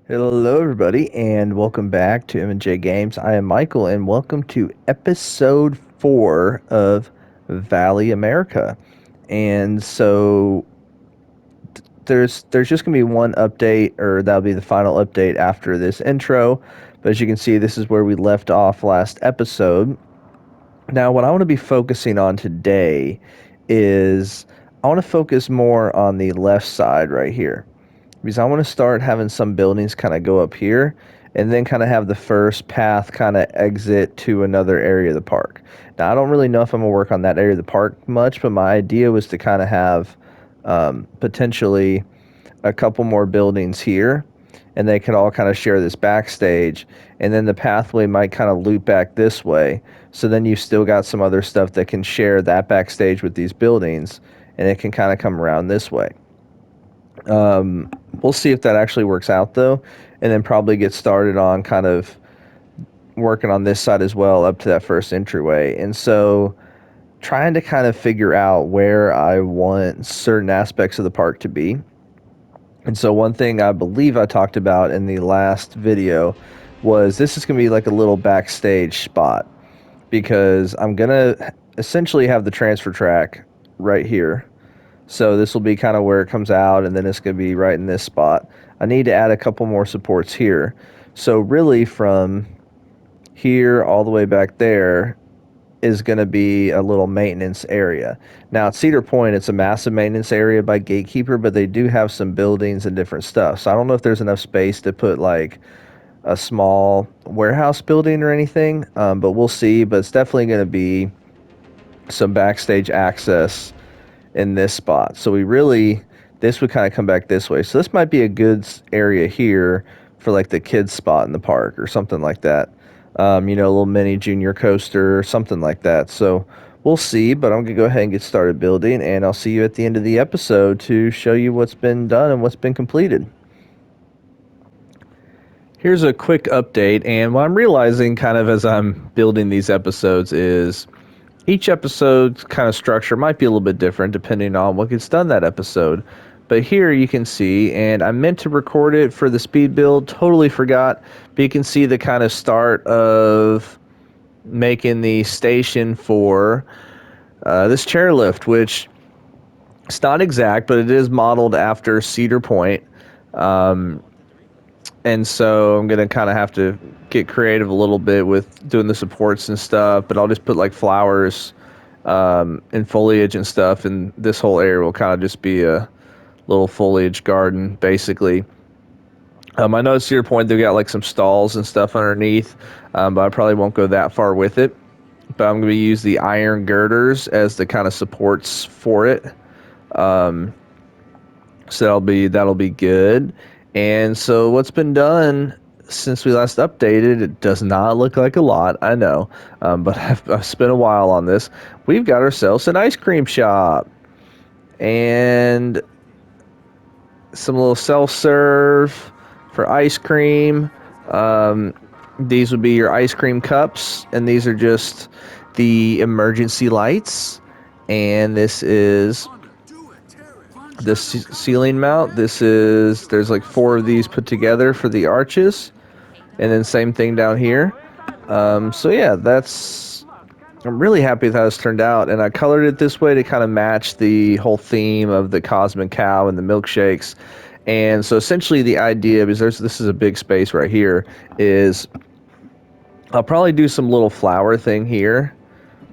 Hello, everybody, and welcome back to M&J Games. I am Michael, and welcome to episode 4 of Valley America. And so there's just gonna be one update, or that'll be the final update after this intro. But as you can see, this is where we left off last episode. Now, what I want to be focusing on today is I want to focus more on the left side right here because I want to start having some buildings kind of go up here and then kind of have the first path kind of exit to another area of the park. Now, I don't really know if I'm going to work on that area of the park much, but my idea was to kind of have potentially a couple more buildings here, and they could all kind of share this backstage, and then the pathway might kind of loop back this way. So then you've still got some other stuff that can share that backstage with these buildings, and it can kind of come around this way. We'll see if that actually works out though, and then probably get started on kind of working on this side as well up to that first entryway. And so trying to kind of figure out where I want certain aspects of the park to be. And so one thing I believe I talked about in the last video was this is going to be like a little backstage spot because I'm going to essentially have the transfer track right here. So this will be kind of where it comes out, and then it's going to be right in this spot. I need to add a couple more supports here. So really from here all the way back there is going to be a little maintenance area. Now at Cedar Point, it's a massive maintenance area by Gatekeeper, but they do have some buildings and different stuff. So I don't know if there's enough space to put like a small warehouse building or anything, but we'll see. But it's definitely going to be some backstage access in this spot. So this would kind of come back this way. So this might be a good area here for like the kids spot in the park or something like that. A little mini junior coaster or something like that. So we'll see, but I'm going to go ahead and get started building, and I'll see you at the end of the episode to show you what's been done and what's been completed. Here's a quick update, and what I'm realizing kind of as I'm building these episodes is each episode's kind of structure might be a little bit different depending on what gets done that episode. But here you can see, and I meant to record it for the speed build, totally forgot, but you can see the kind of start of making the station for this chairlift, which it's not exact, but it is modeled after Cedar Point. And so I'm going to kind of have to get creative a little bit with doing the supports and stuff, but I'll just put like flowers and foliage and stuff, and this whole area will kind of just be a little foliage garden, basically. I know at Cedar Point they've got like some stalls and stuff underneath, but I probably won't go that far with it. But I'm going to use the iron girders as the kind of supports for it. So that'll be good. And so what's been done since we last updated, it does not look like a lot, I know, but I've spent a while on this. We've got ourselves an ice cream shop and some little self-serve for ice cream. These would be your ice cream cups, and these are just the emergency lights. And this is the ceiling mount. There's like 4 of these put together for the arches, and then same thing down here. So yeah, I'm really happy with how this turned out, and I colored it this way to kind of match the whole theme of the Cosmic Cow and the milkshakes. And so essentially the idea, because this is a big space right here, is I'll probably do some little flower thing here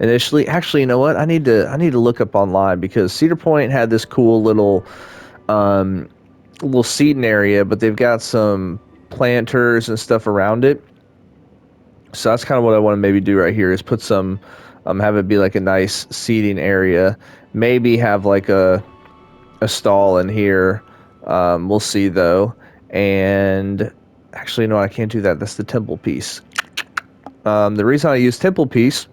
initially. Actually, you know what? I need to look up online, because Cedar Point had this cool little seating area, but they've got some planters and stuff around it. So that's kind of what I want to maybe do right here, is put some have it be like a nice seating area. Maybe have like a stall in here. We'll see though. And actually, no, I can't do that. That's the temple piece. The reason I use temple piece,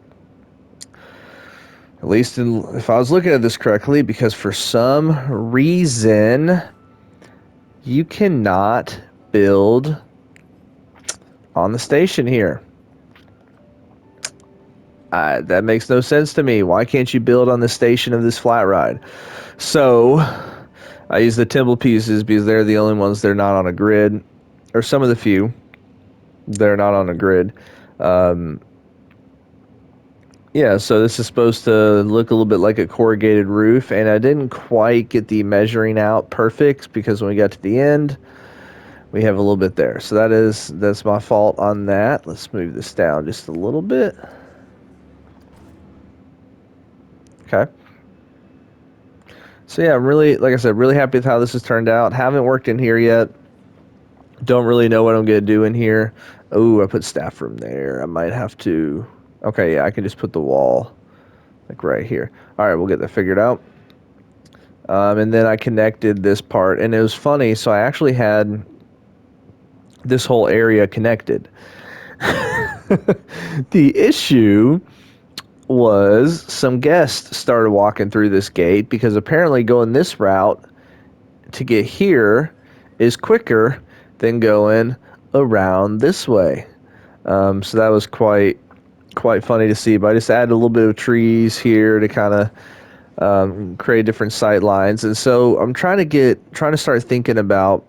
at least if I was looking at this correctly, because for some reason you cannot build on the station here. That makes no sense to me. Why can't you build on the station of this flat ride? So I use the temple pieces because they're the only ones that are not on a grid. or some of the few. They're not on a grid. Um, yeah, so this is supposed to look a little bit like a corrugated roof, and I didn't quite get the measuring out perfect because when we got to the end, we have a little bit there. So that's my fault on that. Let's move this down just a little bit. Okay. So yeah, I'm really, like I said, really happy with how this has turned out. Haven't worked in here yet. Don't really know what I'm going to do in here. Oh, I put staff room there. I might have to... Okay, yeah, I can just put the wall like right here. All right, we'll get that figured out. And then I connected this part, and it was funny. So I actually had this whole area connected. The issue was some guests started walking through this gate because apparently going this route to get here is quicker than going around this way. So that was quite funny to see. But I just added a little bit of trees here to kind of create different sight lines. And so I'm trying to start thinking about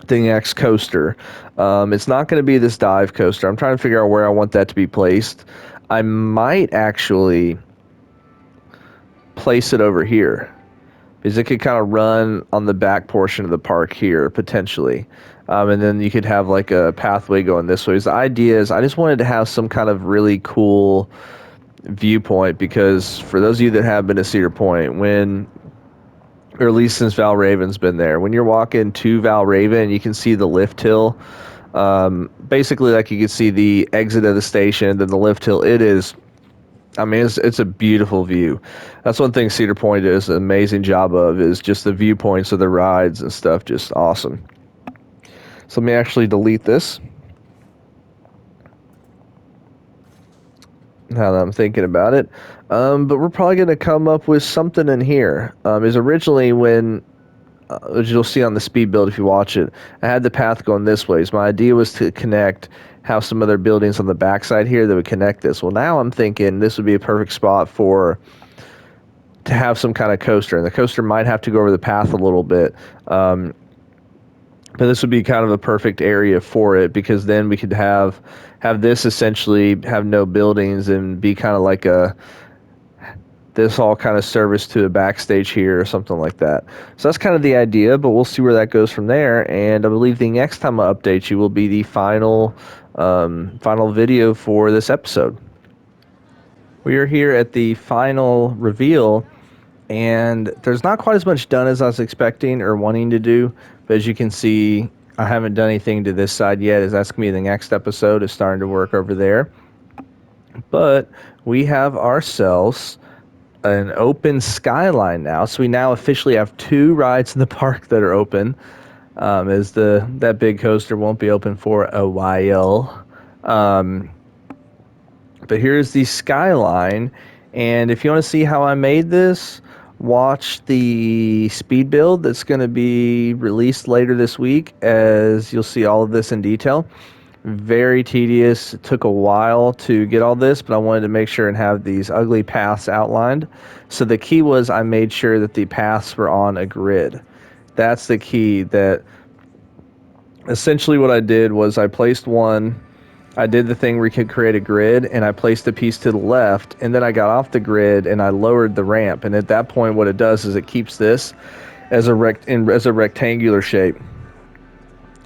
the next coaster. It's not going to be this dive coaster. I'm trying to figure out where I want that to be placed. I might actually place it over here because it could kind of run on the back portion of the park here potentially. And then you could have like a pathway going this way. The idea is I just wanted to have some kind of really cool viewpoint, because for those of you that have been to Cedar Point, or at least since Valraven's been there, when you're walking to Valraven, you can see the lift hill. Basically, like you can see the exit of the station, then the lift hill. It's a beautiful view. That's one thing Cedar Point does an amazing job of, is just the viewpoints of the rides and stuff, just awesome. So let me actually delete this. Now that I'm thinking about it. But we're probably going to come up with something in here. Is originally when, as you'll see on the speed build if you watch it, I had the path going this way. So my idea was to connect, have some other buildings on the backside here that would connect this. Well, now I'm thinking this would be a perfect spot to have some kind of coaster. And the coaster might have to go over the path a little bit. But this would be kind of a perfect area for it, because then we could have this essentially have no buildings and be kind of like this all kind of service to a backstage here or something like that. So that's kind of the idea, but we'll see where that goes from there. And I believe the next time I update you will be the final video for this episode. We are here at the final reveal, and there's not quite as much done as I was expecting or wanting to do, but as you can see, I haven't done anything to this side yet, as that's going to be the next episode, is starting to work over there. But we have ourselves an open skyline now, so we now officially have 2 rides in the park that are open, as that big coaster won't be open for a while. But here's the skyline, and if you want to see how I made this, watch the speed build that's going to be released later this week, as you'll see all of this in detail. Very tedious. It took a while to get all this, but I wanted to make sure and have these ugly paths outlined. So the key was I made sure that the paths were on a grid. That's the key. That essentially what I did was I placed one. I did the thing where you could create a grid, and I placed a piece to the left, and then I got off the grid and I lowered the ramp. And at that point, what it does is it keeps this as a rectangular shape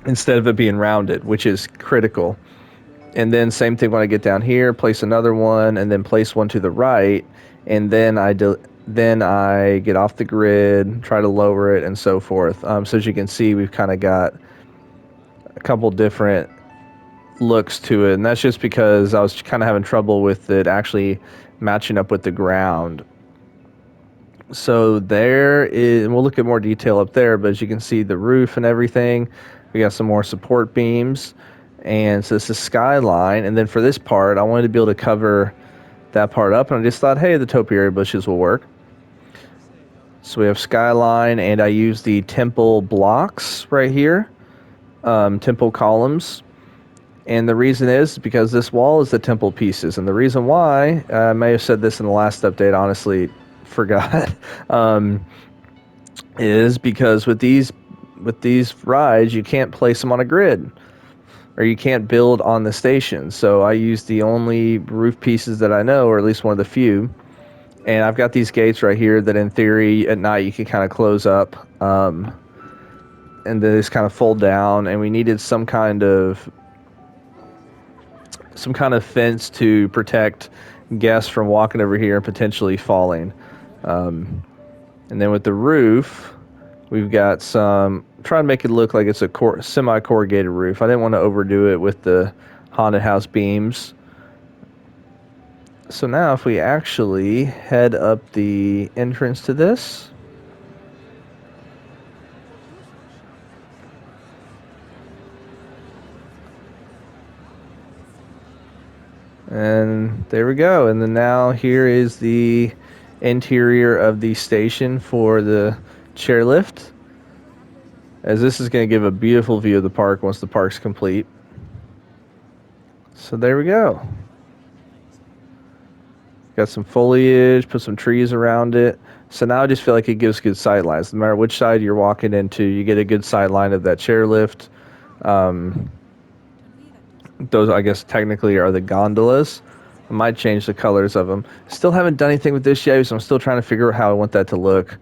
instead of it being rounded, which is critical. And then same thing when I get down here, place another one, and then place one to the right, and then I get off the grid, try to lower it, and so forth. So as you can see, we've kind of got a couple different looks to it, and that's just because I was kind of having trouble with it actually matching up with the ground. So there is, and we'll look at more detail up there, but as you can see, the roof and everything, we got some more support beams, and so this is skyline. And then for this part, I wanted to be able to cover that part up, and I just thought, hey, the topiary bushes will work. So we have skyline, and I use the temple blocks right here, temple columns. And the reason is because this wall is the temple pieces. And the reason why, I may have said this in the last update, honestly forgot, is because with these with these rides, you can't place them on a grid, or you can't build on the station. So I use the only roof pieces that I know, or at least one of the few. And I've got these gates right here that in theory at night you can kind of close up, and then just kind of fold down. And we needed some kind of fence to protect guests from walking over here and potentially falling. And then with the roof, we've got trying to make it look like it's a semi-corrugated roof. I didn't want to overdo it with the haunted house beams. So now if we actually head up the entrance to this, and there we go. And then now here is the interior of the station for the chairlift, as this is going to give a beautiful view of the park once the park's complete. So there we go. Got some foliage, put some trees around it. So now I just feel like it gives good sight lines. No matter which side you're walking into, you get a good sight line of that chairlift. Those, I guess, technically are the gondolas. I might change the colors of them. Still haven't done anything with this yet, so I'm still trying to figure out how I want that to look.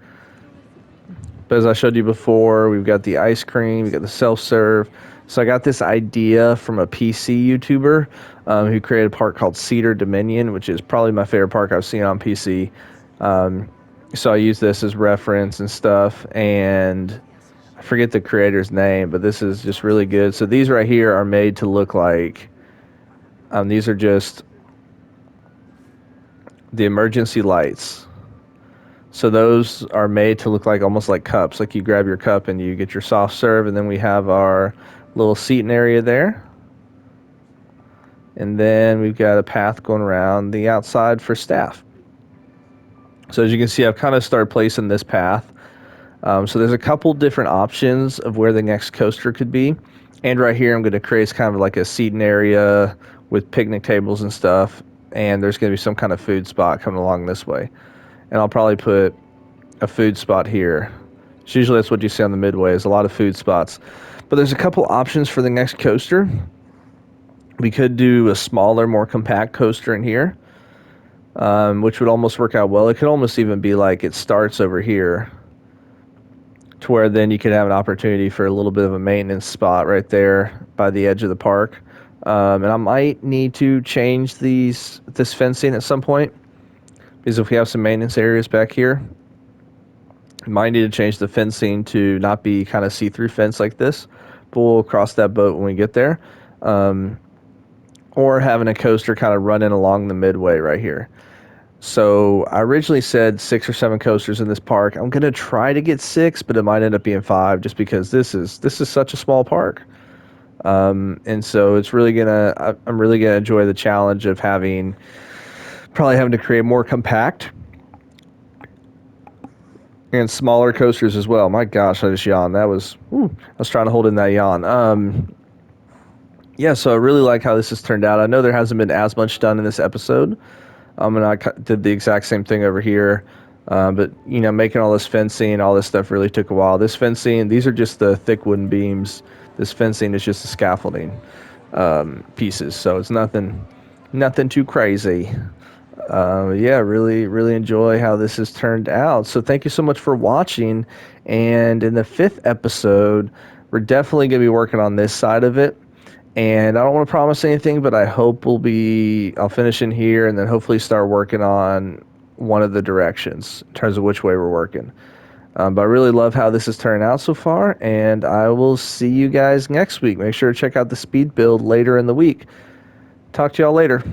But as I showed you before, we've got the ice cream, we've got the self-serve. So I got this idea from a PC YouTuber who created a park called Cedar Dominion, which is probably my favorite park I've seen on PC. So I use this as reference and stuff, and I forget the creator's name, but this is just really good. So these right here are made to look like, these are just the emergency lights. So those are made to look like almost like cups. Like you grab your cup and you get your soft serve, and then we have our little seating area there. And then we've got a path going around the outside for staff. So as you can see, I've kind of started placing this path. So there's a couple different options of where the next coaster could be. And right here, I'm going to create kind of like a seating area with picnic tables and stuff. And there's going to be some kind of food spot coming along this way. And I'll probably put a food spot here. So usually that's what you see on the midway, is a lot of food spots. But there's a couple options for the next coaster. We could do a smaller, more compact coaster in here, which would almost work out well. It could almost even be like it starts over here, to where then you could have an opportunity for a little bit of a maintenance spot right there by the edge of the park. And I might need to change this fencing at some point, because if we have some maintenance areas back here, we might need to change the fencing to not be kind of see-through fence like this, but we'll cross that boat when we get there. Or having a coaster kind of running along the midway right here. So I originally said 6 or 7 coasters in this park. I'm going to try to get 6, but it might end up being 5 just because this is such a small park. And so I'm really gonna enjoy the challenge of probably having to create more compact and smaller coasters as well. My gosh, I just yawned. I was trying to hold in that yawn. Yeah, so I really like how this has turned out. I know there hasn't been as much done in this episode. And I did the exact same thing over here. But, making all this fencing, all this stuff really took a while. This fencing, these are just the thick wooden beams. This fencing is just the scaffolding pieces. So it's nothing too crazy. Yeah, really enjoy how this has turned out. So thank you so much for watching. And in the 5th episode, we're definitely going to be working on this side of it. And I don't want to promise anything, but I hope I'll finish in here and then hopefully start working on one of the directions in terms of which way we're working. But I really love how this has turned out so far, and I will see you guys next week. Make sure to check out the speed build later in the week. Talk to y'all later.